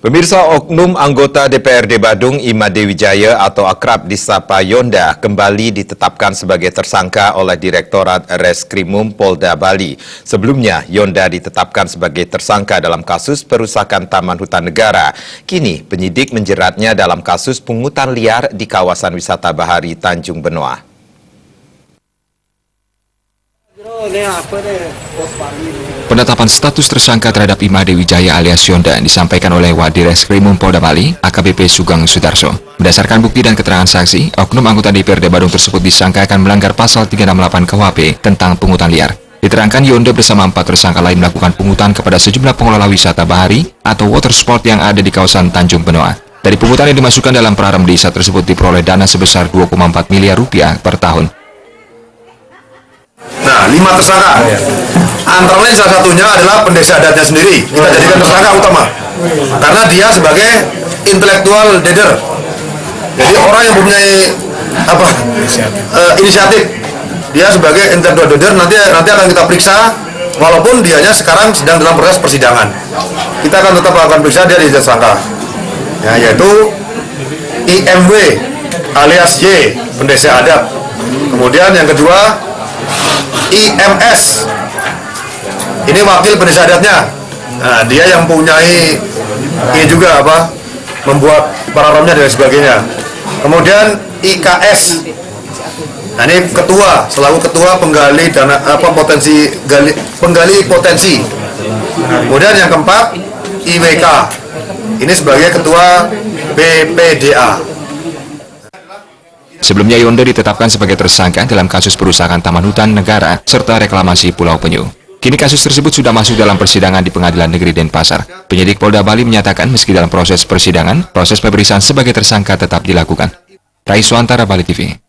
Pemirsa, oknum anggota DPRD Badung Ima Dewi Jaya atau akrab disapa Yonda kembali ditetapkan sebagai tersangka oleh Direktorat Reskrimum Polda Bali. Sebelumnya, Yonda ditetapkan sebagai tersangka dalam kasus perusakan Taman Hutan Negara. Kini, penyidik menjeratnya dalam kasus pungutan liar di kawasan wisata Bahari Tanjung Benoa. Penetapan status tersangka terhadap Ima Dewi Jaya alias Yonda disampaikan oleh Wadir Reskrimum Polda Bali, AKBP Sugeng Sudarso. Berdasarkan bukti dan keterangan saksi, oknum anggota DPRD Badung tersebut disangkakan melanggar pasal 368 KUHP tentang pungutan liar. Diterangkan Yonda bersama 4 tersangka lain melakukan pungutan kepada sejumlah pengelola wisata bahari atau water sport yang ada di kawasan Tanjung Benoa. Dari pungutan yang dimasukkan dalam praram desa tersebut diperoleh dana sebesar 2,4 miliar rupiah per tahun. Nah, 5 tersangka. Antara lain salah satunya adalah pendesa adatnya sendiri. Kita jadikan tersangka utama. Karena dia sebagai intelektual leader. Jadi orang yang mempunyai inisiatif. Dia sebagai intelektual leader nanti akan kita periksa walaupun dianya sekarang sedang dalam proses persidangan. Kita akan tetap melakukan periksa dia di tersangka. Ya, yaitu IMW alias Y, pendesa adat. Kemudian yang kedua IMS, ini wakil pendesa adatnya. Nah, dia yang mempunyai ini juga membuat pararamnya dan sebagainya. Kemudian IKS, nah ini ketua, selalu ketua penggali dana penggali potensi. Kemudian yang keempat IWK, ini sebagai ketua BPDA. Sebelumnya Yonda ditetapkan sebagai tersangka dalam kasus perusakan Taman Hutan Negara serta reklamasi Pulau Penyu. Kini kasus tersebut sudah masuk dalam persidangan di Pengadilan Negeri Denpasar. Penyidik Polda Bali menyatakan meski dalam proses persidangan, proses pemeriksaan sebagai tersangka tetap dilakukan. Raiswantara, Bali TV.